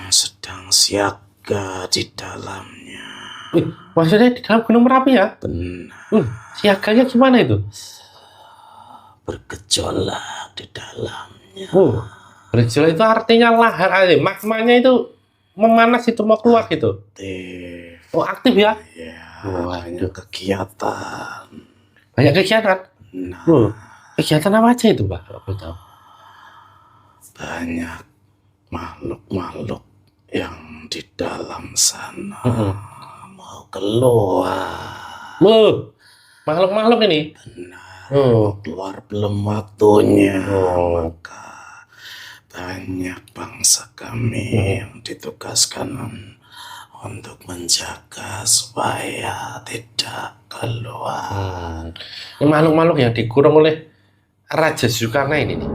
sedang siaga di dalamnya. Maksudnya di dalam Gunung Merapi ya? Benar. Siaganya gimana itu? Bergejolak di dalamnya. Bergejolak itu artinya lahar aja. Magmanya itu memanas itu mau keluar gitu. Aktif. Aktif ya? Ya, Waduh. banyak kegiatan. Banyak kegiatan. Nah, Kegiatan apa aja itu, Pak? Aku tahu. banyak makhluk-makhluk yang di dalam sana mau keluar. Makhluk-makhluk ini. Benar. Keluar belum waktunya. Maka banyak bangsa kami yang ditugaskan untuk menjaga supaya tidak keluar. Ini makhluk-makhluk yang dikurung oleh Raja Zulkarnain ini nih.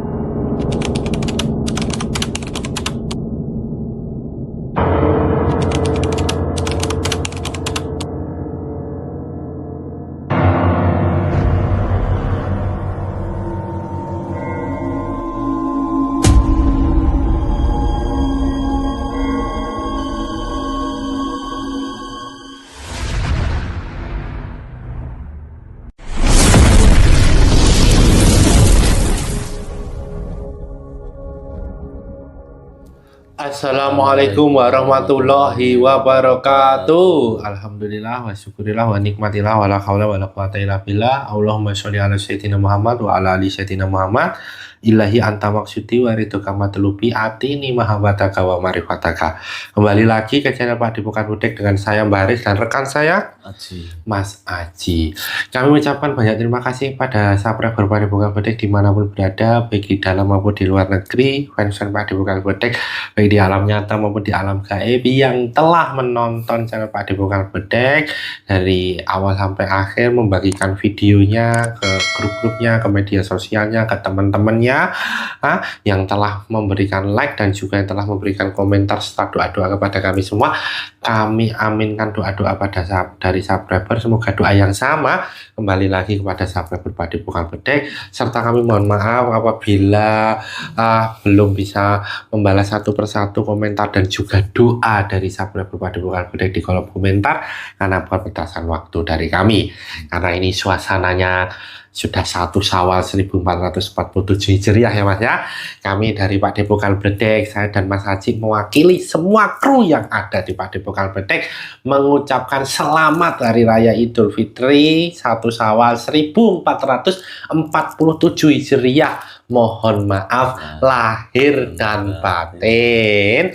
Assalamualaikum warahmatullahi wabarakatuh. Alhamdulillah wa syukurillah wa nikmatillah wa la hawla wa la quwata illa billah. Allahumma sholli ala sayyidina Muhammad wa ala ali sayyidina Muhammad. Ilahi anta maksudi wa ridho kama telubi atini mahabbataka wa marifataka. Kembali lagi ke channel Pak Depokan Budek dengan saya Mbak Aris dan rekan saya Mas Aji. Kami mengucapkan banyak terima kasih pada subscriber Pak Depokan Budek dimanapun berada, baik di dalam maupun di luar negeri, fans Pak Depokan Budek baik di alam nyata maupun di alam gaib yang telah menonton channel Pak Depokan Budek dari awal sampai akhir, membagikan videonya ke grup-grupnya, ke media sosialnya, ke teman-temannya yang telah memberikan like dan juga yang telah memberikan komentar serta doa-doa kepada kami semua. Kami aminkan doa-doa dari subscriber, semoga doa yang sama kembali lagi kepada subscriber Pak Depokan Budek, serta kami mohon maaf apabila belum bisa membalas satu persatu komentar dan juga doa dari subscriber Pak Depokan Budek di kolom komentar karena keterbatasan waktu dari kami, karena ini suasananya sudah 1 Syawal 1447 Hijriah ya Mas ya. Kami dari Pak Depokan Budek, saya dan Mas Haji mewakili semua kru yang ada di Pak Depokan Budek mengucapkan selamat Hari Raya Idul Fitri 1 Syawal 1447 Hijriah. Mohon maaf lahir dan batin.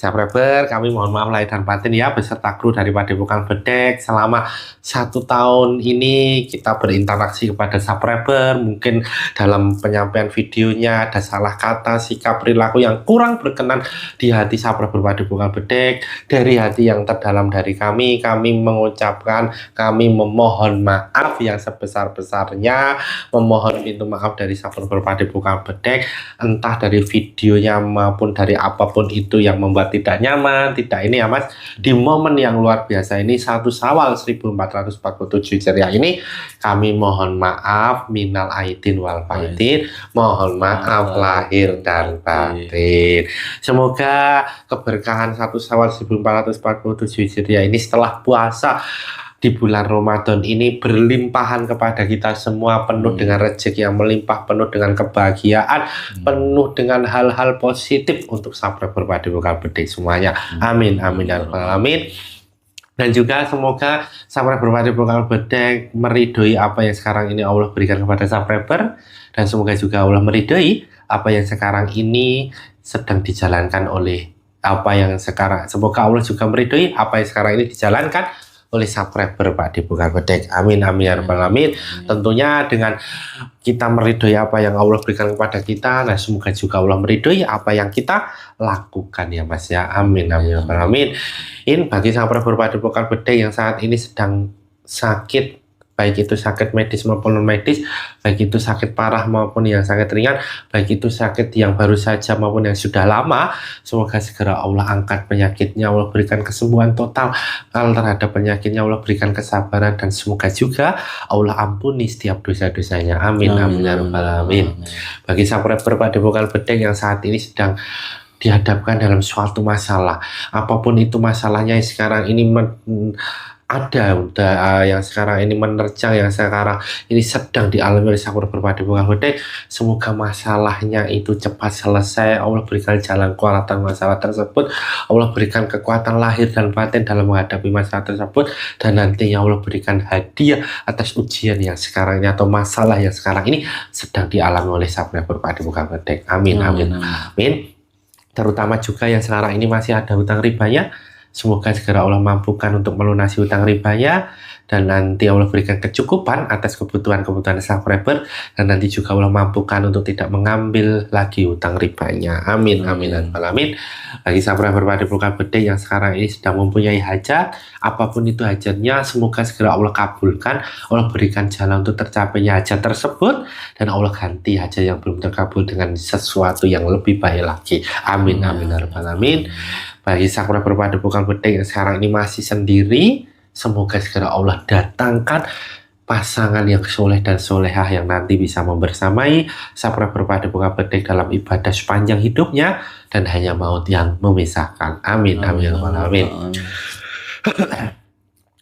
Subscriber, kami mohon maaf lahir dan batin ya, beserta kru dari Pak Depokan Budek. Selama 1 tahun ini kita berinteraksi kepada subscriber, mungkin dalam penyampaian videonya ada salah kata, sikap, perilaku yang kurang berkenan di hati subscriber Pak Depokan Budek. Dari hati yang terdalam dari kami mengucapkan, kami memohon maaf yang sebesar-besarnya, memohon pintu maaf dari subscriber Pak Depokan Budek, entah dari videonya maupun dari apapun itu yang membuat tidak nyaman, tidak ini ya Mas. Di momen yang luar biasa ini 1 Syawal 1447 Hijriah ini, kami mohon maaf minal aidin wal faidin, mohon maaf lahir dan batin. Semoga keberkahan 1 Syawal 1447 Hijriah ini setelah puasa di bulan Ramadan ini berlimpahan kepada kita semua, penuh dengan rezeki yang melimpah, penuh dengan kebahagiaan, penuh dengan hal-hal positif untuk subscriber Pak Depokan Budek semuanya. Amin amin ya rabbal alamin. Dan juga semoga subscriber Pak Depokan Budek meridhoi apa yang sekarang ini Allah berikan kepada subscriber, dan semoga juga Allah meridhoi apa yang sekarang ini sedang dijalankan oleh semoga Allah juga meridhoi apa yang sekarang ini dijalankan oleh subscriber Pak Depokan Budek. Amin amin ya rabbal alamin. Tentunya dengan kita meridhoi apa yang Allah berikan kepada kita, nah semoga juga Allah meridhoi apa yang kita lakukan ya Mas ya. Amin amin ya rabbal alamin. Bagi subscriber Pak Depokan Budek yang saat ini sedang sakit, baik itu sakit medis maupun non medis, baik itu sakit parah maupun yang sakit ringan, baik itu sakit yang baru saja maupun yang sudah lama. Semoga segera Allah angkat penyakitnya, Allah berikan kesembuhan total terhadap penyakitnya, Allah berikan kesabaran, dan semoga juga Allah ampuni setiap dosa-dosanya. Amin amin ya rabbal alamin. Bagi subscriber Padepokan Bedeng yang saat ini sedang dihadapkan dalam suatu masalah, apapun itu masalahnya yang sekarang ini yang sekarang ini menerjang, yang sekarang ini sedang dialami oleh subscriber Padepokan Bedeng, semoga masalahnya itu cepat selesai. Allah berikan jalan keluar atas masalah tersebut, Allah berikan kekuatan lahir dan batin dalam menghadapi masalah tersebut, dan nantinya Allah berikan hadiah atas ujian yang sekarang ini atau masalah yang sekarang ini sedang dialami oleh subscriber Padepokan Bedeng. Amin amin amin. Terutama juga yang sekarang ini masih ada hutang ribanya, semoga segera Allah mampukan untuk melunasi hutang ribanya, dan nanti Allah berikan kecukupan atas kebutuhan-kebutuhan subscriber, dan nanti juga Allah mampukan untuk tidak mengambil lagi hutang ribanya. Amin amin amin. Bagi subscriber Padepokan Bedeng yang sekarang ini sedang mempunyai hajat, apapun itu hajatnya, semoga segera Allah kabulkan, Allah berikan jalan untuk tercapainya hajat tersebut, dan Allah ganti hajat yang belum terkabul dengan sesuatu yang lebih baik lagi. Amin amin amin. Bagi subscriber Padepokan Bedeng yang sekarang ini masih sendiri, semoga segera Allah datangkan pasangan yang soleh dan solehah yang nanti bisa membersamai subscriber Padepokan Bedeng dalam ibadah sepanjang hidupnya, dan hanya maut yang memisahkan. Amin amin amin.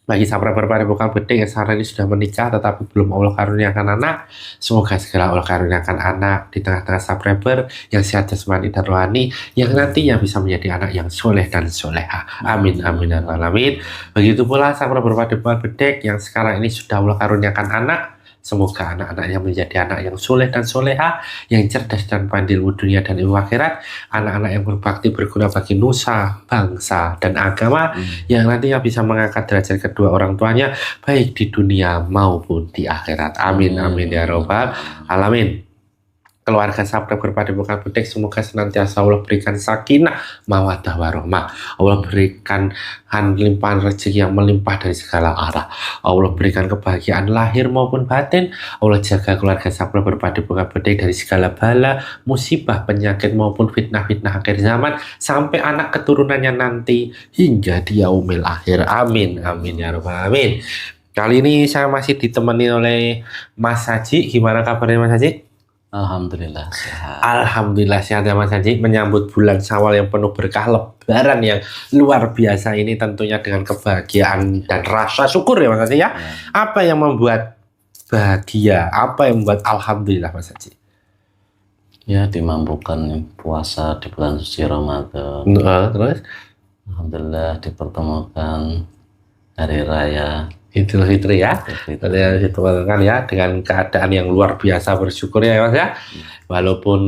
Bagi subscriber Padepokan Bedeng yang sekarang ini sudah menikah tetapi belum Allah karuniakan anak, semoga segera Allah karuniakan anak di tengah-tengah subscriber yang sehat jasmani dan rohani, yang nantinya bisa menjadi anak yang soleh dan soleha. Amin amin amin. Begitu pula subscriber Padepokan Bedeng yang sekarang ini sudah Allah karuniakan anak, semoga anak-anaknya menjadi anak yang soleh dan soleha, yang cerdas dan pandai ilmu dunia dan ilmu akhirat, anak-anak yang berbakti berguna bagi nusa, bangsa, dan agama, yang nantinya bisa mengangkat derajat kedua orang tuanya baik di dunia maupun di akhirat. Amin amin ya robbal alamin. Keluarga subscriber Padepokan Bedeng semoga senantiasa Allah berikan sakinah, mawaddah warahmah, Allah berikan limpahan rezeki yang melimpah dari segala arah, Allah berikan kebahagiaan lahir maupun batin, Allah jaga keluarga subscriber Padepokan Bedeng dari segala bala, musibah, penyakit maupun fitnah-fitnah akhir zaman, sampai anak keturunannya nanti hingga di yaumil akhir. Amin amin ya rabbal alamin. Kali ini saya masih ditemani oleh Mas Haji. Gimana kabarnya Mas Haji? Alhamdulillah sehat. Alhamdulillah sehat ya Mas Haji, menyambut bulan Syawal yang penuh berkah, lebaran yang luar biasa ini tentunya dengan kebahagiaan dan rasa syukur ya Mas Haji ya. Apa yang membuat bahagia? Apa yang membuat alhamdulillah Mas Haji? Ya, dimampukan puasa di bulan suci Ramadan. Terus Alhamdulillah dipertemukan hari raya Idul Fitri ya. Fitri. Kan ya dengan keadaan yang luar biasa, bersyukur ya Mas ya. Walaupun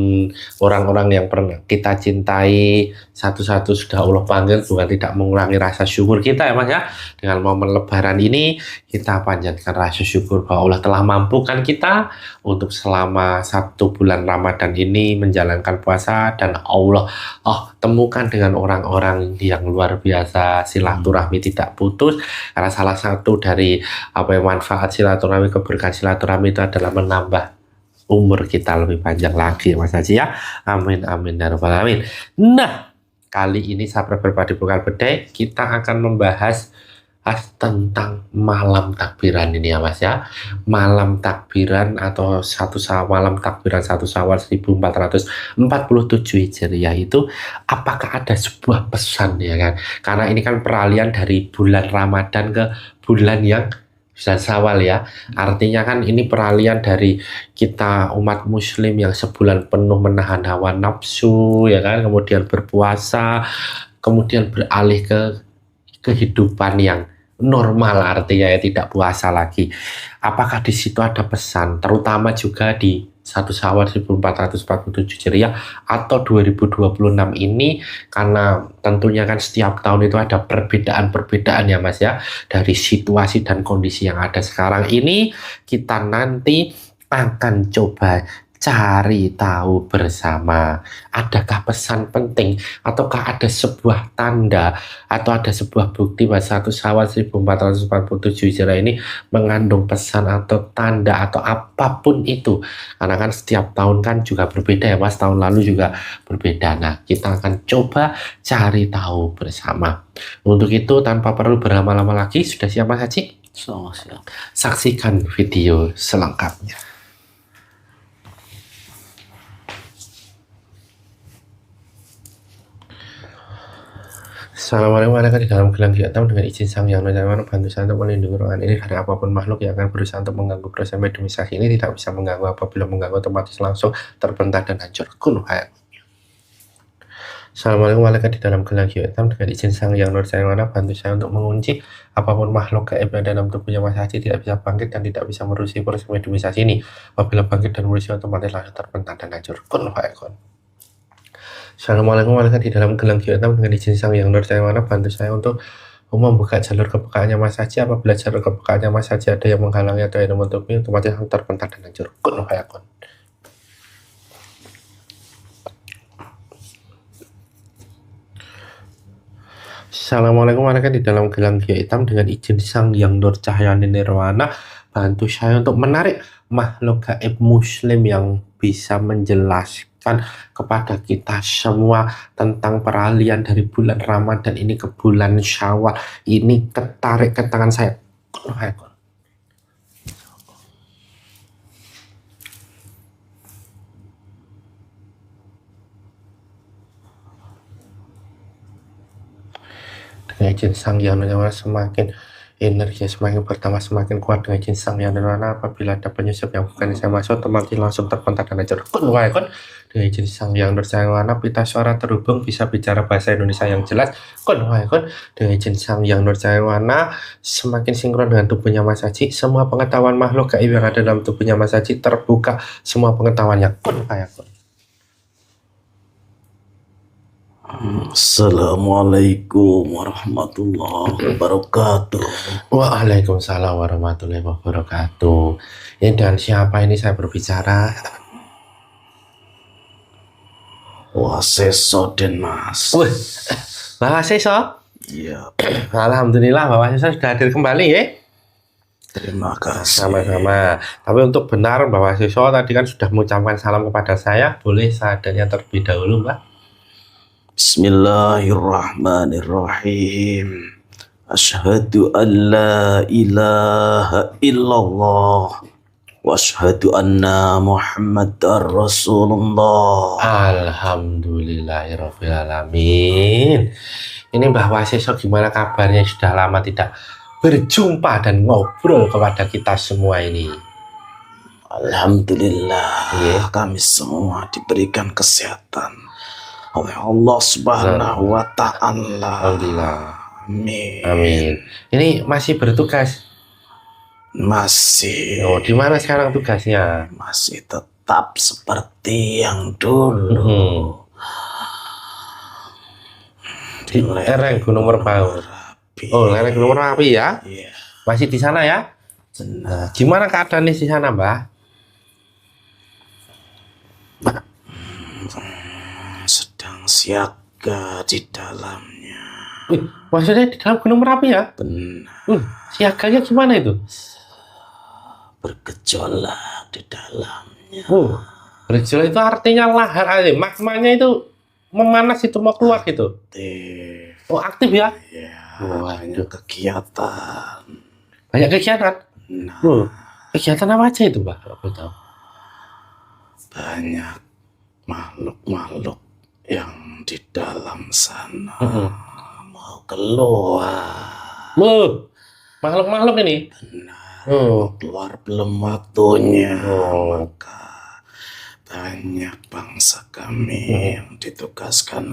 orang-orang yang pernah kita cintai satu-satu sudah Allah panggil, bukan tidak mengurangi rasa syukur kita ya Mas ya. Dengan momen lebaran ini kita panjatkan rasa syukur bahwa Allah telah mampukan kita untuk selama 1 bulan Ramadan ini menjalankan puasa, dan Allah temukan dengan orang-orang yang luar biasa, silaturahmi tidak putus, karena salah satu dari manfaat silaturahmi, keberkahan silaturahmi itu adalah menambah umur kita lebih panjang lagi Mas Haji ya. Amin amin ya rabbal alamin. Nah, kali ini subscriber Padepokan Bedeng kita akan membahas tentang malam takbiran ini ya Mas ya. Malam takbiran atau malam takbiran 1 Syawal 1447 Hijriah itu, apakah ada sebuah pesan ya kan? Karena ini kan peralihan dari bulan Ramadan ke bulan yang bulan Syawal ya. Artinya kan ini peralihan dari kita umat muslim yang sebulan penuh menahan hawa nafsu ya kan, kemudian berpuasa, kemudian beralih ke kehidupan yang normal, artinya ya tidak puasa lagi. Apakah di situ ada pesan, terutama juga di 1 Syawal 1447 Hijriah atau 2026 ini, karena tentunya kan setiap tahun itu ada perbedaan-perbedaan ya Mas ya, dari situasi dan kondisi yang ada sekarang ini. Kita nanti akan coba cari tahu bersama. Adakah pesan penting ataukah ada sebuah tanda atau ada sebuah bukti bahwa 1 Syawal 1447 Hijriah ini mengandung pesan atau tanda atau apapun itu. Karena kan setiap tahun kan juga berbeda ya Mas, tahun lalu juga berbeda. Nah, kita akan coba cari tahu bersama. Untuk itu tanpa perlu berlama-lama lagi, sudah siap Mas Haji? So, siap. Saksikan video selengkapnya. Assalamualaikum warahmatullahi wabarakatuh. Di dalam gelang hitam dengan izin Sang Yang Maha Kuasa bantu saya untuk melindungi ruangan ini dari apapun makhluk yang akan berusaha untuk mengganggu proses mediumisasi ini tidak bisa mengganggu. Apabila mengganggu otomatis langsung terbentak dan hancur. Kun hayat. Assalamualaikum warahmatullahi wabarakatuh. Di dalam gelang hitam dengan izin Sang Yang Maha Kuasa bantu saya untuk mengunci apapun makhluk gaib yang dalam tubuhnya Mas Haji tidak bisa bangkit dan tidak bisa merusi proses mediumisasi ini. Apabila bangkit dan merusi otomatis langsung terbentak dan hancur. Kun hayat. Assalamualaikum warahmatullahi wabarakatuh. Di dalam gelang hitam dengan izin Sang Yang Maha bantu saya untuk membuka jalur kepekaannya Mas Haji. Apabila jalur kepekaannya Mas Haji ada yang menghalangi atau yang menutupi, otomatis langsung terbentak dan hancur. Kun hayakun. Assalamualaikum warahmatullahi wabarakatuh. Di dalam gelang hitam dengan izin Sang Yang Nur Cahyani Nirwana bantu saya untuk menarik makhluk gaib muslim yang bisa menjelaskan kepada kita semua tentang peralihan dari bulan Ramadan ini ke bulan Syawal. Ini ketarik ke tangan saya. Dengan izin Sang Yang Nirwana semakin energi semakin bertambah semakin kuat dengan izin Sang Yang Nirwana. Apabila ada penyusup yang bukan saya masuk otomatis langsung terbentak dan hancur. Dengan izin Sang Yang Nirwana pita suara terhubung bisa bicara bahasa Indonesia yang jelas. Dengan izin Sang Yang Nirwana semakin sinkron dengan tubuhnya Mas Haji. Semua pengetahuan makhluk gaib yang ada dalam tubuhnya Mas Haji terbuka semua pengetahuannya. Assalamualaikum warahmatullahi wabarakatuh. Waalaikumsalam warahmatullahi wabarakatuh. Ini dengan siapa ini saya berbicara? Waseso Den Mas. Wih, Bapak Seso? Iya, Alhamdulillah Bapak Seso sudah hadir kembali ya. terima kasih. Sama-sama. Tapi untuk benar Bapak Seso tadi kan sudah mengucapkan salam kepada saya. Boleh seadanya terlebih dahulu Mbak? Bismillahirrahmanirrahim. Asyhadu an la ilaha illallah wa asyhadu anna Muhammadar Rasulullah. Alhamdulillahirabbil alamin. Ini Mbah Waseso gimana kabarnya? Sudah lama tidak berjumpa dan ngobrol kepada kita semua ini. Alhamdulillah, kami semua diberikan kesehatan oleh Allah Subhanahu wa Ta'ala. Alhamdulillah. Amin. Amin. Ini masih bertugas? Masih. Oh, di mana sekarang tugasnya? Masih tetap seperti yang dulu. Di lereng Gunung Merbabu. Oh, lereng Gunung Merapi ya? Iya. Masih di sana ya? Nah, Gimana keadaan di sana, Mbak? sedang siaga di dalamnya. Wih, maksudnya di dalam Gunung Merapi ya? Benar. Siaganya gimana itu? Bergejolak di dalamnya. Bergejolak itu artinya lahar aja. Magmanya itu memanas itu mau keluar gitu. Aktif. Oh, aktif ya? Ya, Waduh. banyak kegiatan. Banyak kegiatan. Nah, Kegiatan apa aja itu, Mbak? Aku tahu. banyak makhluk-makhluk yang di dalam sana mau keluar. Makhluk-makhluk ini. Benar. Keluar belum waktunya. Oh. Maka banyak bangsa kami yang ditugaskan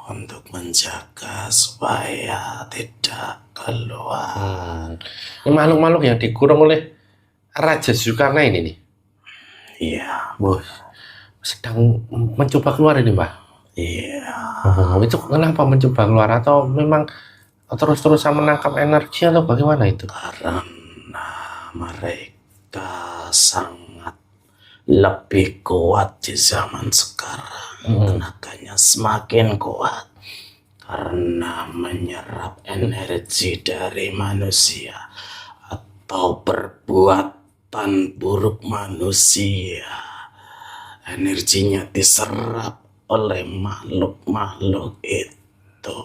untuk menjaga supaya tidak keluar. Ini makhluk-makhluk yang dikurung oleh Raja Zulkarnain ini nih. Iya, Bos, sedang mencoba keluar ini, Mbak. iya. Itu kenapa mencoba keluar atau memang terus-terusan menangkap energi atau bagaimana itu? Karena mereka sangat lebih kuat di zaman sekarang. Tenaganya semakin kuat karena menyerap energi dari manusia atau perbuatan buruk manusia. Energinya diserap oleh makhluk-makhluk itu.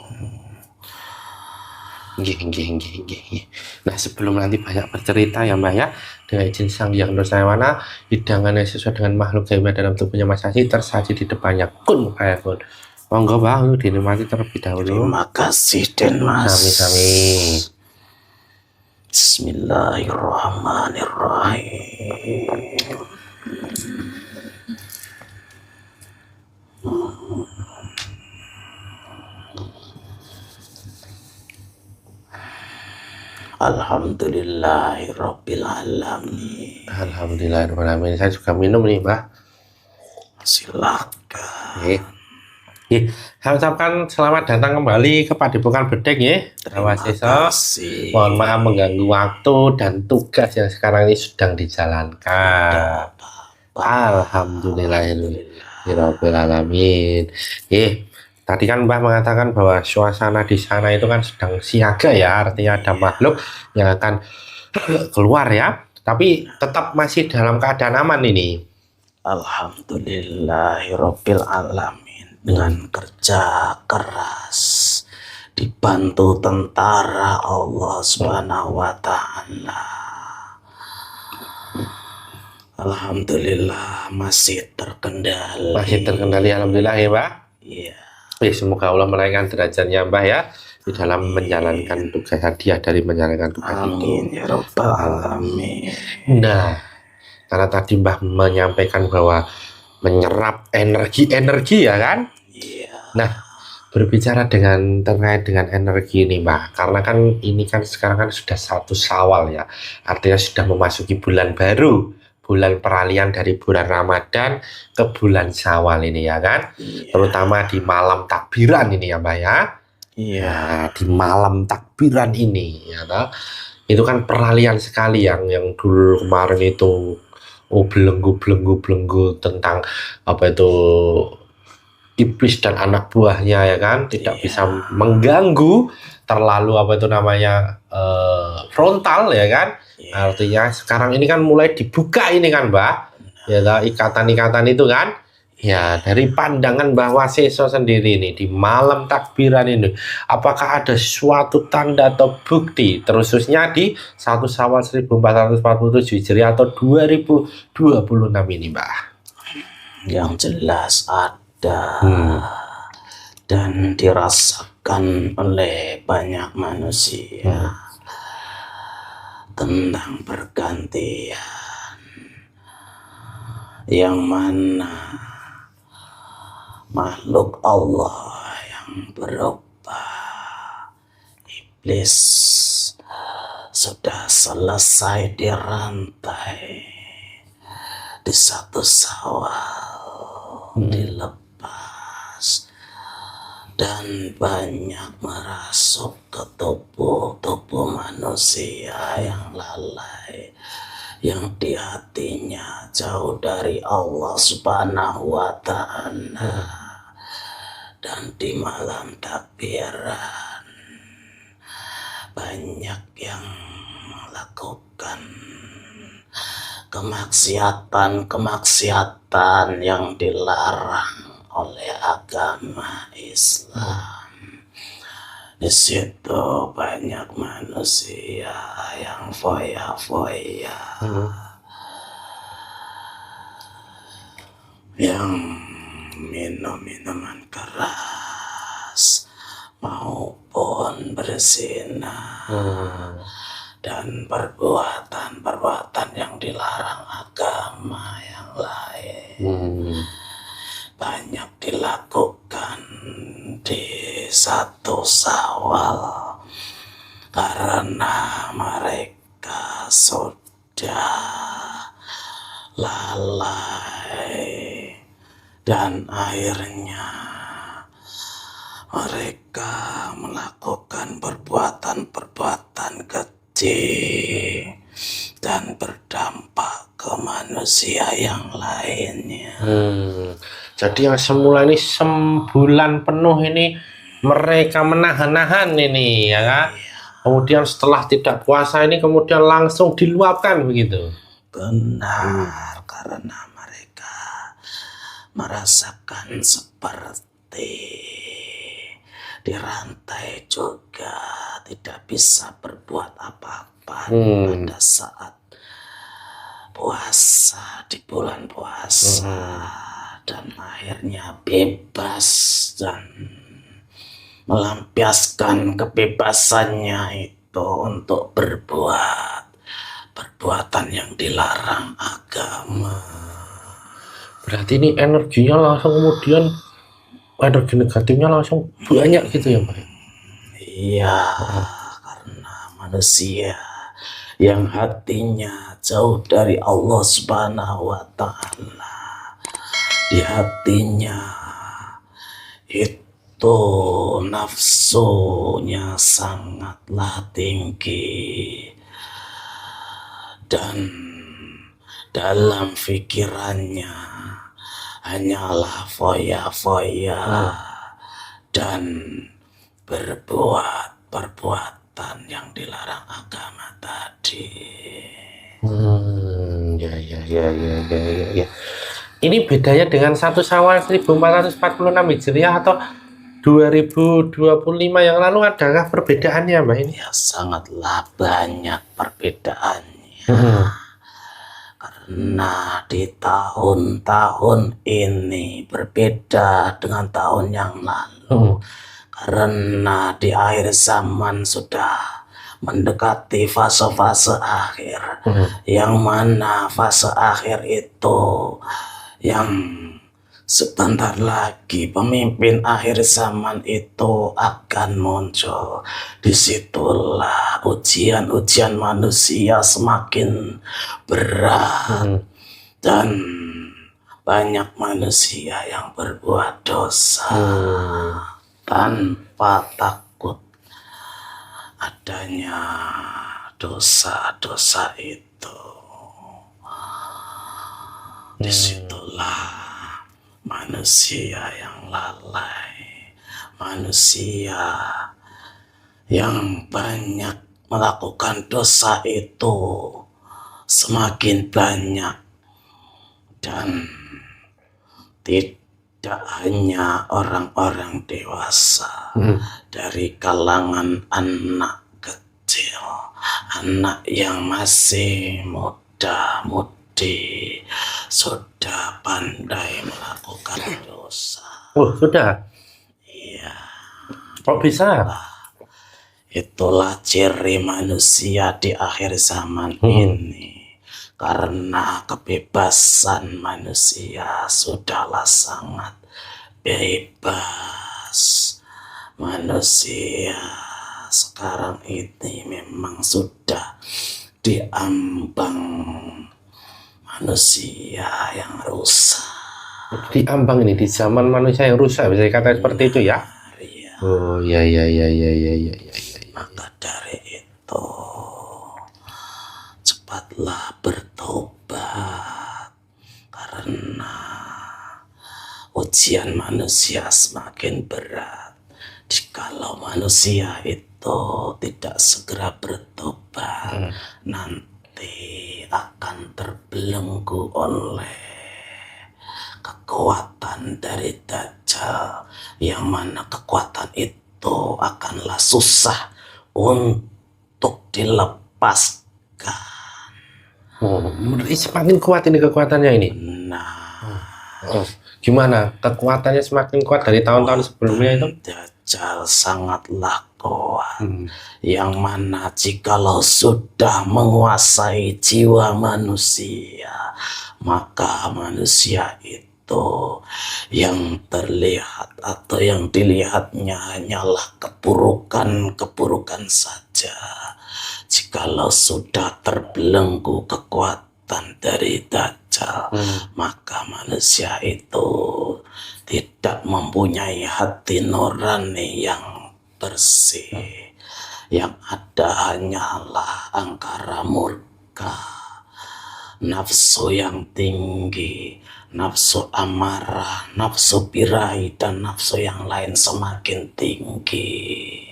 Nggih. Nah, sebelum nanti banyak bercerita ya Mbah ya, dengan izin Sang Hyang Nursawana, hidangan yang sesuai dengan makhluk gaib dalam tubuhnya Mas Haji tersaji di depannya. Kun fayakun. Monggo Mbah, dinikmati terlebih dahulu. Terima kasih Den Mas. Sami-sami. Bismillahirrahmanirrahim. Alhamdulillahirabbil alamin. Alhamdulillahirrahmanirrahim. Saya juga minum nih Mbah. Silakan. Saya ucapkan selamat datang kembali ke Padepokan Bedeng ya. Terima kasih. Mohon maaf mengganggu waktu dan tugas yang sekarang ini sedang dijalankan. Alhamdulillahirabbil alamin. Tadi kan Mbah mengatakan bahwa suasana di sana itu kan sedang siaga ya, artinya ada makhluk yang akan keluar ya, tapi tetap masih dalam keadaan aman ini. Alhamdulillahirabbil alamin. Dengan kerja keras dibantu tentara Allah Subhanahu wa taala. Alhamdulillah masih terkendali. Alhamdulillah ya Mbah. Iya. Semoga Allah menaikkan derajatnya Mbah ya di dalam menjalankan tugas hadiah dari menjalankan tugas itu. Amin ya rabbal alamin. Nah, karena tadi Mbah menyampaikan bahwa menyerap energi ya kan? Iya. Nah, berbicara terkait dengan energi ini Mbah, karena kan ini kan sekarang kan sudah 1 Syawal ya, artinya sudah memasuki bulan baru, bulan peralihan dari bulan Ramadan ke bulan Syawal ini ya kan? Iya. Terutama di malam takbiran ini ya Mbah ya. Iya. Nah, di malam takbiran ini ya toh, itu kan peralihan sekali yang dulu kemarin itu belenggu tentang apa itu iblis dan anak buahnya ya kan, tidak bisa mengganggu terlalu apa itu namanya frontal ya kan. Artinya sekarang ini kan mulai dibuka ini kan Mbah ya, ikatan-ikatan itu kan ya. Dari pandangan Mbah Waseso sendiri ini di malam takbiran ini, apakah ada suatu tanda atau bukti terkhususnya di 1 Syawal 1447 Hijriah atau 2026 ini Mbah? Yang jelas ada dan dirasakan oleh banyak manusia tentang pergantian yang mana makhluk Allah yang berubah iblis sudah selesai dirantai di 1 Syawal, dilepas dan banyak merasuk ke tubuh manusia yang lalai, yang di hatinya jauh dari Allah Subhanahu wa taala. Dan di malam takbiran banyak yang melakukan kemaksiatan yang dilarang oleh agama Islam. Di situ banyak manusia yang foya-foya, yang minum minuman keras maupun berzina dan perbuatan yang dilarang agama yang lain. Banyak dilakukan di 1 Syawal karena mereka sudah lalai dan akhirnya mereka melakukan perbuatan keji dan berdampak ke manusia yang lainnya. Jadi yang semula ini sebulan penuh ini mereka menahan-nahan ini ya kan. Kemudian setelah tidak puasa ini kemudian langsung diluapkan begitu. Benar, karena mereka merasakan seperti dirantai juga, tidak bisa berbuat apa-apa pada saat puasa, di bulan puasa. Dan akhirnya bebas dan melampiaskan kebebasannya itu untuk berbuat perbuatan yang dilarang agama. Berarti ini energinya langsung kemudian energi negatifnya langsung banyak gitu ya Pak? Iya, karena manusia yang hatinya jauh dari Allah Subhanahu wa Ta'ala, di hatinya itu nafsunya sangatlah tinggi, dan dalam pikirannya hanyalah foya-foya dan berbuat perbuatan yang dilarang agama tadi. Ya. Ini bedanya dengan 1 Syawal 1446 Hijriah atau 2025 yang lalu, adakah perbedaannya Mbak ini? Ya, sangatlah banyak perbedaannya. Karena di tahun-tahun ini berbeda dengan tahun yang lalu. Karena di akhir zaman sudah mendekati fase-fase akhir, yang mana fase akhir itu yang sebentar lagi pemimpin akhir zaman itu akan muncul. Disitulah ujian-ujian manusia semakin berat, dan banyak manusia yang berbuat dosa tanpa takut adanya dosa-dosa itu. Disitulah manusia yang lalai, manusia yang banyak melakukan dosa itu semakin banyak, dan tidak hanya orang-orang dewasa, dari kalangan anak kecil, anak yang masih muda-mudi sudah pandai melakukan dosa. Oh, sudah? Iya. Kok bisa? Itulah ciri manusia di akhir zaman ini. Karena kebebasan manusia sudahlah sangat bebas. Manusia sekarang ini memang sudah diambang manusia yang rusak. Diambang ini di zaman manusia yang rusak, bisa dikatakan seperti itu ya? Iya. Oh, ya. Maka dari itu cepatlah bertobat, karena ujian manusia semakin berat. Jikalau manusia itu tidak segera bertobat, nanti akan terbelenggu oleh kekuatan dari Dajjal, yang mana kekuatan itu akanlah susah untuk dilepaskan. Semakin kuat ini kekuatannya ini. Gimana? Kekuatannya semakin kuat dari tahun-tahun sebelumnya itu? Dajjal sangatlah kuat, yang mana jikalau sudah menguasai jiwa manusia, maka manusia itu yang terlihat atau yang dilihatnya hanyalah keburukan-keburukan saja. Jikalau sudah terbelenggu kekuatan dari Dajjal, maka manusia itu tidak mempunyai hati nurani yang bersih. Yang ada hanyalah angkara murka, nafsu yang tinggi, nafsu amarah, nafsu birahi, dan nafsu yang lain semakin tinggi.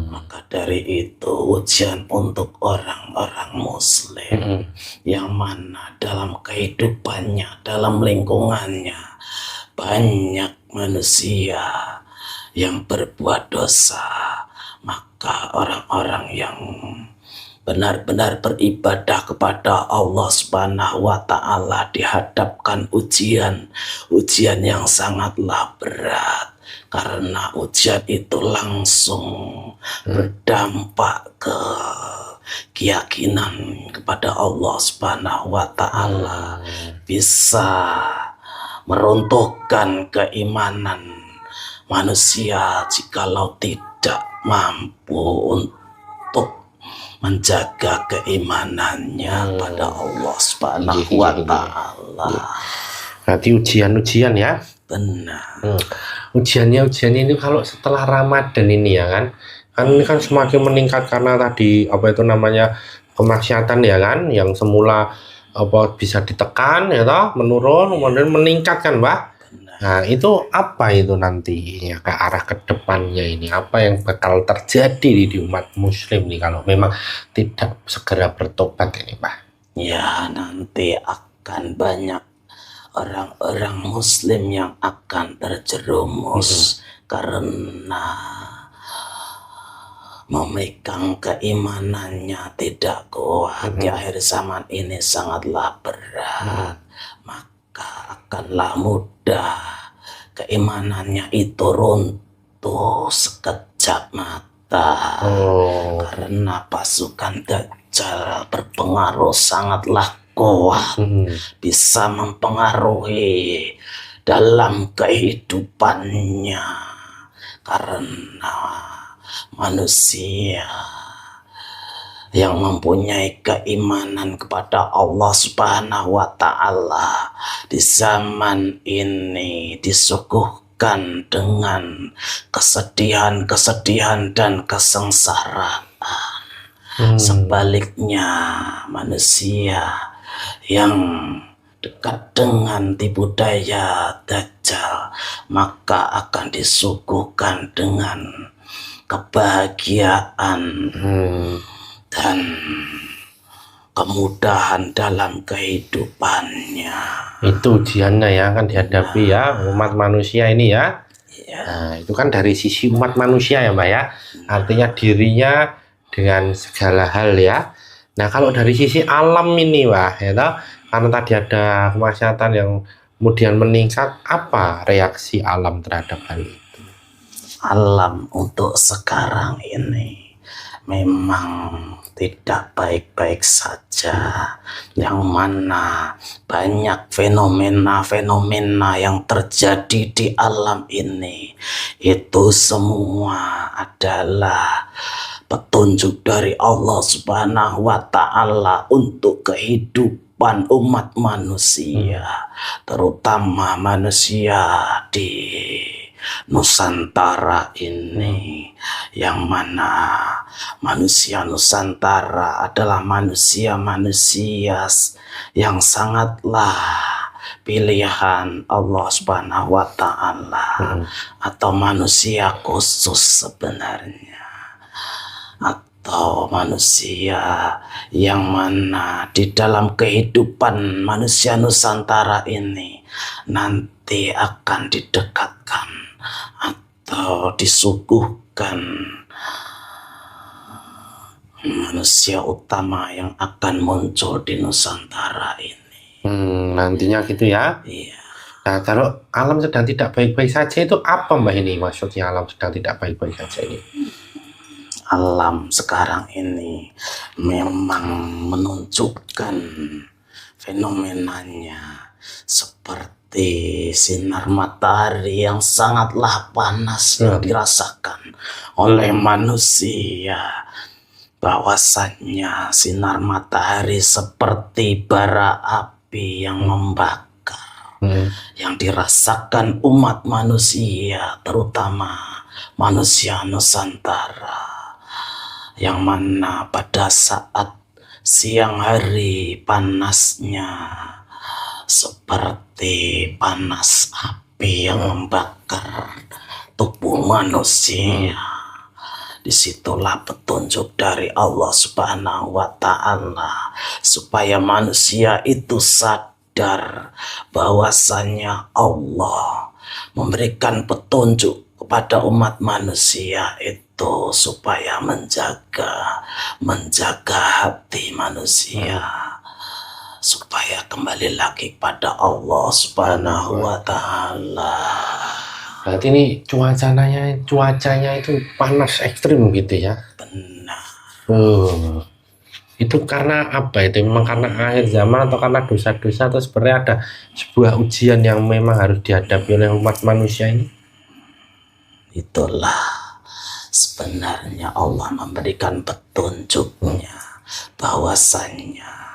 Maka dari itu ujian untuk orang-orang muslim yang mana dalam kehidupannya, dalam lingkungannya banyak manusia yang berbuat dosa. Maka orang-orang yang benar-benar beribadah kepada Allah Subhanahu wa Ta'ala dihadapkan ujian yang sangatlah berat. Karena ujian itu langsung berdampak ke keyakinan kepada Allah Subhanahu wa Ta'ala, bisa meruntuhkan keimanan manusia jikalau tidak mampu untuk menjaga keimanannya pada Allah Subhanahu wa Ta'ala. Berarti ujian-ujian ya. Benar. Ujian ini kalau setelah Ramadan ini ya kan ini kan semakin meningkat karena tadi apa itu namanya kemaksiatan ya kan, yang semula apa bisa ditekan ya toh, menurun kemudian meningkat kan Mbak. Nah itu apa itu nantinya ke arah ke depannya ini, apa yang bakal terjadi di umat muslim nih kalau memang tidak segera bertobat ini Pak? Ya, nanti akan banyak orang-orang muslim yang akan terjerumus karena memegang keimanannya tidak kuat di akhir zaman ini sangatlah berat. Maka akanlah mudah keimanannya itu runtuh sekejap mata. Karena pasukan Dajjal berpengaruh sangatlah kuat, bisa mempengaruhi dalam kehidupannya. Karena manusia yang mempunyai keimanan kepada Allah Subhanahu wa Ta'ala di zaman ini disuguhkan dengan kesedihan dan kesengsaraan. Sebaliknya manusia yang dekat dengan tipu daya Dajjal maka akan disuguhkan dengan kebahagiaan dan kemudahan dalam kehidupannya. Itu ujiannya ya kan dihadapi ya umat manusia ini ya. Nah itu kan dari sisi umat manusia ya Mbak ya, artinya dirinya dengan segala hal ya. Nah kalau dari sisi alam ini Wah ya toh, karena tadi ada kemaksiatan yang kemudian meningkat, apa reaksi alam terhadap hal itu? Alam untuk sekarang ini memang tidak baik-baik saja, yang mana banyak fenomena-fenomena yang terjadi di alam ini itu semua adalah petunjuk dari Allah Subhanahu wa Ta'ala untuk kehidupan umat manusia, terutama manusia di Nusantara ini, yang mana manusia Nusantara adalah manusia-manusia yang sangatlah pilihan Allah Subhanahu wa Ta'ala, atau manusia khusus sebenarnya, atau manusia yang mana di dalam kehidupan manusia Nusantara ini nanti akan didekatkan atau disuguhkan manusia utama yang akan muncul di Nusantara ini. Nantinya gitu ya. Iya. Nah kalau alam sedang tidak baik-baik saja itu apa Mbak ini maksudnya alam sedang tidak baik-baik saja ini? Alam sekarang ini memang menunjukkan fenomenanya seperti sinar matahari yang sangatlah panas yang dirasakan oleh manusia. Bahwasannya sinar matahari seperti bara api yang membakar, yang dirasakan umat manusia, terutama manusia Nusantara, yang mana pada saat siang hari panasnya seperti panas api yang membakar tubuh manusia. Disitulah petunjuk dari Allah Subhanahu wa Ta'ala, supaya manusia itu sadar bahwasanya Allah memberikan petunjuk kepada umat manusia itu supaya menjaga hati manusia, supaya kembali lagi kepada Allah Subhanahu wa Ta'ala. Berarti ini cuacanya itu panas ekstrim gitu ya? Benar. Itu karena apa itu? Memang karena akhir zaman atau karena dosa-dosa, atau sebenarnya ada sebuah ujian yang memang harus dihadapi oleh umat manusia ini? Itulah sebenarnya Allah memberikan petunjuknya bahwasannya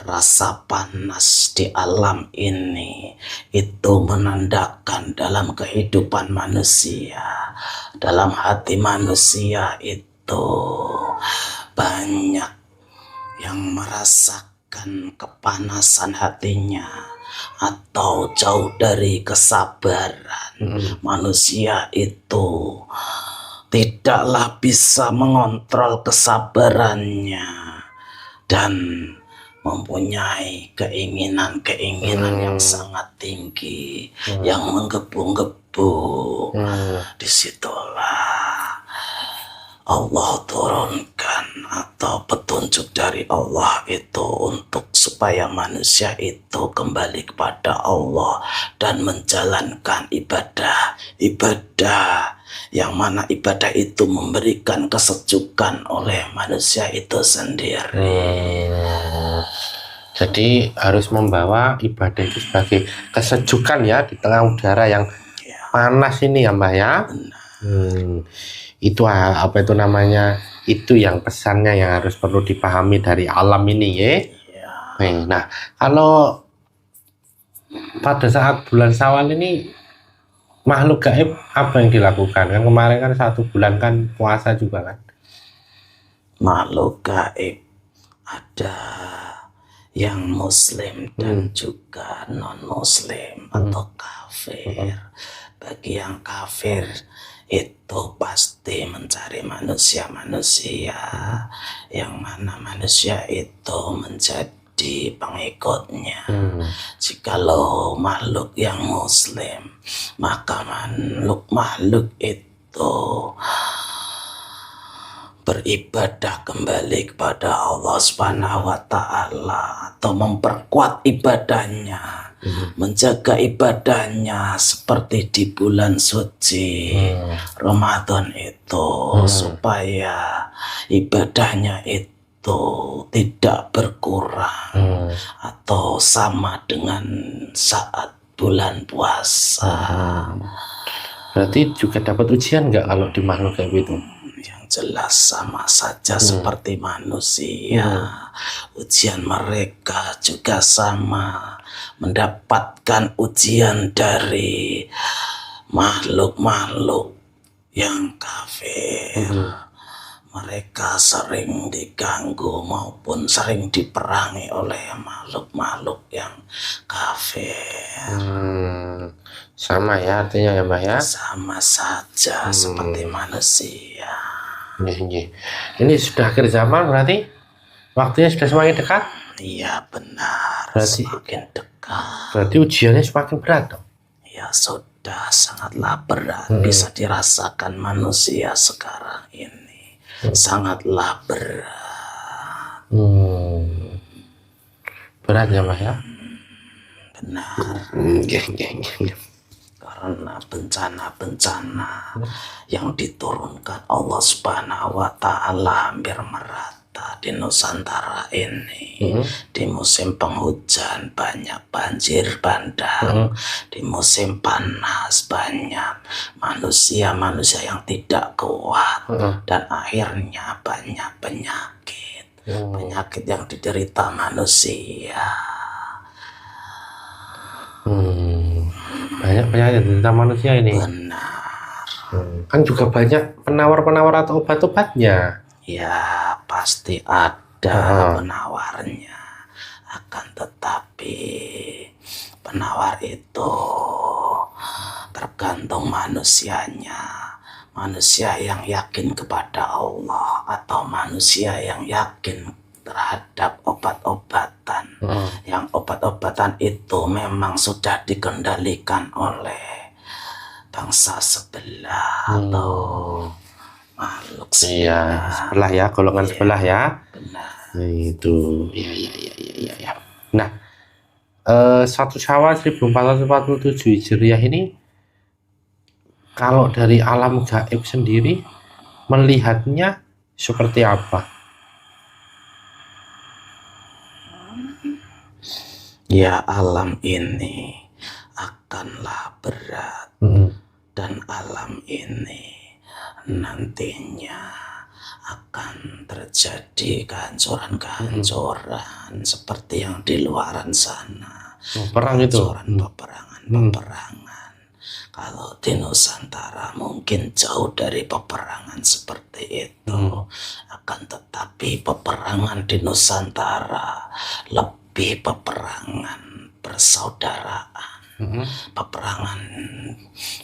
rasa panas di alam ini itu menandakan dalam kehidupan manusia, dalam hati manusia itu banyak yang merasakan kepanasan hatinya atau jauh dari kesabaran. Manusia itu tidaklah bisa mengontrol kesabarannya dan mempunyai keinginan yang sangat tinggi, yang menggebu-gebu. Disitulah Allah turunkan atau petunjuk dari Allah itu untuk supaya manusia itu kembali kepada Allah dan menjalankan ibadah yang mana ibadah itu memberikan kesejukan oleh manusia itu sendiri. Jadi harus membawa ibadah itu sebagai kesejukan ya di tengah udara yang panas ini ya Mbak ya. Itu apa itu namanya, itu yang pesannya yang harus perlu dipahami dari alam ini ya. Nah, kalau pada saat bulan Syawal ini makhluk gaib apa yang dilakukan? Kan kemarin kan 1 bulan kan puasa juga kan. Makhluk gaib ada yang muslim dan juga non muslim atau kafir. Bagi yang kafir itu pasti mencari manusia-manusia yang mana manusia itu menjadi pengikutnya. Jikalau makhluk yang muslim, maka makhluk itu beribadah kembali kepada Allah Subhanahu wa Ta'ala atau memperkuat ibadahnya, menjaga ibadahnya seperti di bulan suci Ramadan itu, supaya ibadahnya itu tidak berkurang atau sama dengan saat bulan puasa. Berarti juga dapat ujian nggak kalau di makhluk gaib itu? Jelas sama saja seperti manusia. Ujian mereka juga sama, mendapatkan ujian dari makhluk-makhluk yang kafir. Mereka sering diganggu maupun sering diperangi oleh makhluk-makhluk yang kafir. Sama ya artinya ya Mbak ya? Sama saja seperti manusia. Ini sudah akhir zaman, berarti waktunya sudah semakin dekat? Iya benar, berarti, semakin dekat. Berarti ujiannya semakin berat dong? Ya sudah, sangatlah berat. Bisa dirasakan manusia sekarang ini. Sangatlah berat. Berat ya Mbak ya? Benar. Karena bencana-bencana yang diturunkan Allah Subhanahu wa Ta'ala hampir merata di Nusantara ini. Di musim penghujan banyak banjir bandang, di musim panas banyak manusia-manusia yang tidak kuat, dan akhirnya banyak penyakit yang diderita manusia. Banyak penyakit tentang manusia ini. Benar. Kan juga banyak penawar-penawar atau obat-obatnya. Ya pasti ada. ada penawarnya. Akan tetapi penawar itu tergantung manusianya. Manusia yang yakin kepada Allah atau manusia yang yakin terhadap obat-obatan. Yang obat-obatan itu memang sudah dikendalikan oleh bangsa sebelah atau makhluk sebelah. Iya, sebelah ya, golongan sebelah ya. Benar. Nah, itu. Ya. Nah, 1 Syawal 1447 Hijriah ini kalau dari alam gaib sendiri melihatnya seperti apa? Ya, alam ini akanlah berat dan alam ini nantinya akan terjadi kehancuran seperti yang di luaran sana. Perang itu. Peperangan. Kalau di Nusantara mungkin jauh dari peperangan seperti itu. Akan tetapi peperangan di Nusantara lebih peperangan persaudaraan. Peperangan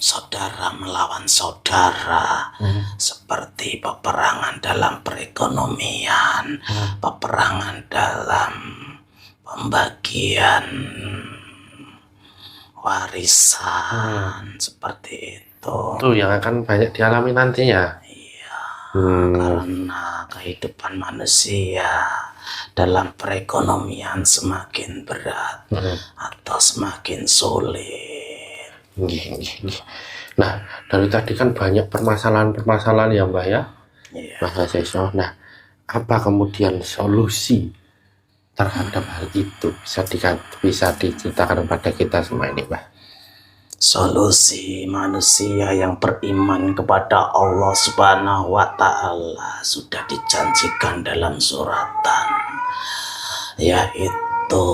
saudara melawan saudara, seperti peperangan dalam perekonomian, peperangan dalam pembagian warisan, seperti itu. Itu yang akan banyak dialami nantinya. Iya, karena kehidupan manusia dalam perekonomian semakin berat atau semakin sulit. Nah, dari tadi kan banyak permasalahan ya Mbah ya, Mas Waseso. Nah, apa kemudian solusi terhadap hal itu bisa diceritakan kepada kita semua ini, Mbah? Solusi manusia yang beriman kepada Allah Subhanahu wa Ta'ala sudah dijanjikan dalam suratan, yaitu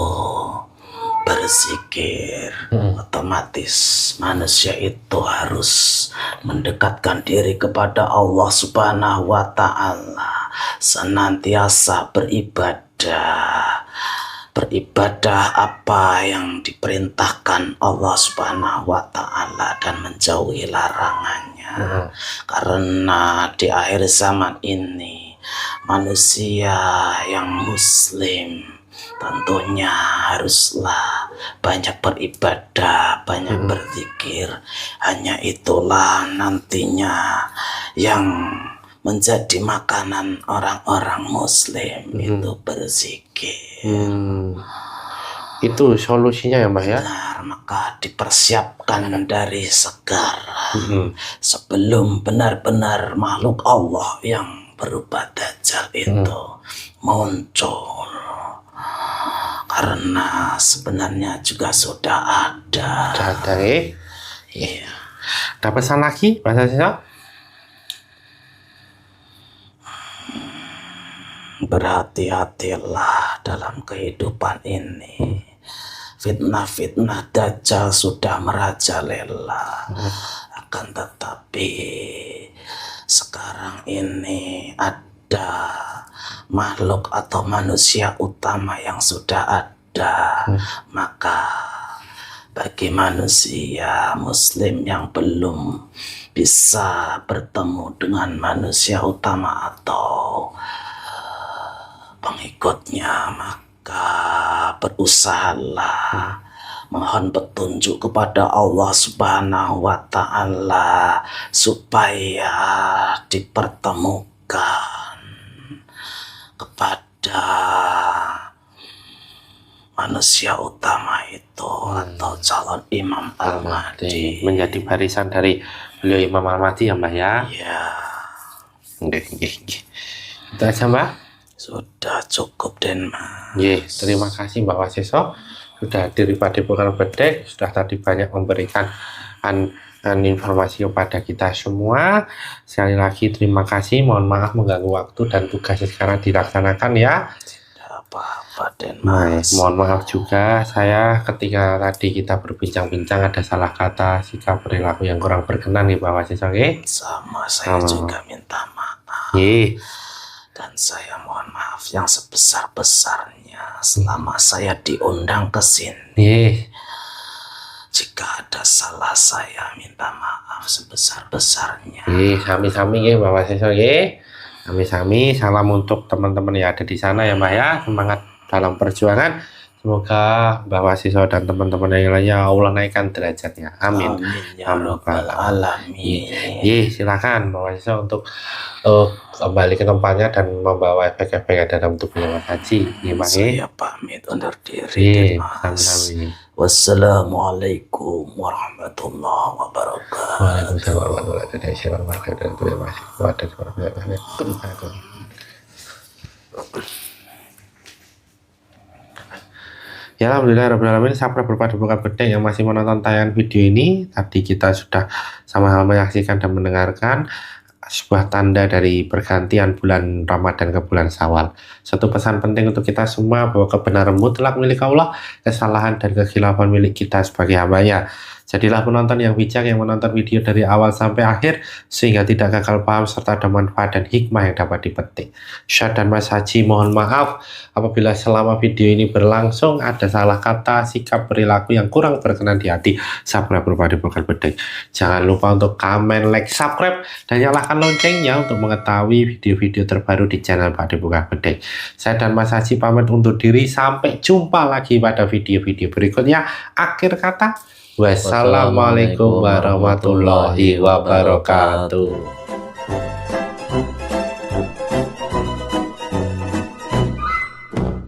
berzikir. Otomatis manusia itu harus mendekatkan diri kepada Allah Subhanahu wa Ta'ala, senantiasa beribadah apa yang diperintahkan Allah Subhanahu wa Ta'ala dan menjauhi larangannya. Karena di akhir zaman ini manusia yang muslim tentunya haruslah banyak beribadah, banyak berzikir. Hanya itulah nantinya yang menjadi makanan orang-orang muslim, itu berzikir. Itu solusinya ya Mbah ya? Benar, maka dipersiapkan dari sekarang sebelum benar-benar makhluk Allah yang berupa Dajjal itu muncul. Karena sebenarnya juga sudah ada. Iya. Ada pesan lagi, Mas Waseso? Berhati-hatilah dalam kehidupan ini. Fitnah-fitnah Dajjal sudah merajalela. Akan tetapi sekarang ini ada makhluk atau manusia utama yang sudah ada. Maka bagi manusia muslim yang belum bisa bertemu dengan manusia utama atau pengikutnya, maka berusahalah mohon petunjuk kepada Allah Subhanahu wa Ta'ala supaya dipertemukan kepada manusia utama itu atau calon Imam Al-Mahdi, menjadi barisan dari beliau Imam Al-Mahdi ya Mbah ya? Iya. Itu aja Mbah? Sudah cukup Den Mas. Terima kasih Mbak Waseso sudah hadir di Padepokan Bedek, sudah tadi banyak memberikan informasi kepada kita semua. Sekali lagi terima kasih, mohon maaf mengganggu waktu dan tugasnya sekarang dilaksanakan ya. Tidak apa-apa Den Mas. Mohon maaf juga saya ketika tadi kita berbincang-bincang ada salah kata, sikap perilaku yang kurang berkenan nih Mbak Waseso. Sama saya juga minta maaf. Dan saya mohon maaf yang sebesar-besarnya selama saya diundang ke sini. Nggih. Jika ada salah saya minta maaf sebesar-besarnya. Nggih, sami-sami nggih Bapak Siswa nggih. Sami-sami salam untuk teman-teman yang ada di sana ya Mbak ya. Semangat dalam perjuangan. Semoga Bapak Siswa dan teman-teman yang lainnya Allah naikkan derajatnya. Amin. Amin ya rabbal alamin. Iya, silakan Bapak Siswa untuk kembali ke tempatnya dan membawa efek-efek dalam tubuhnya Mas Haji. Iya, Pak. Saya pamit undur diri. Iya, Mas. sami-sami. Wassalamualaikum warahmatullahi wabarakatuh. Waalaikumsalam warahmatullahi wabarakatuh. Ya alhamdulillah sampai berpadu bukan bedek yang masih menonton tayangan video ini. Tadi kita sudah sama-sama menyaksikan dan mendengarkan sebuah tanda dari pergantian bulan Ramadan ke bulan Syawal. Satu pesan penting untuk kita semua bahwa kebenaran mutlak milik Allah, kesalahan dan kekhilafan milik kita sebagai hambanya. Jadilah penonton yang bijak yang menonton video dari awal sampai akhir sehingga tidak gagal paham serta ada manfaat dan hikmah yang dapat dipetik. Syah dan Mas Haji mohon maaf apabila selama video ini berlangsung ada salah kata, sikap, perilaku yang kurang berkenan di hati. Sabar berbadi bukan bedek. Jangan lupa untuk komen, like, subscribe dan nyalakan loncengnya untuk mengetahui video-video terbaru di channel Pakde Bukan Bedek. Saya dan Mas Haji pamit undur diri, sampai jumpa lagi pada video-video berikutnya. Akhir kata, wassalamualaikum warahmatullahi wabarakatuh.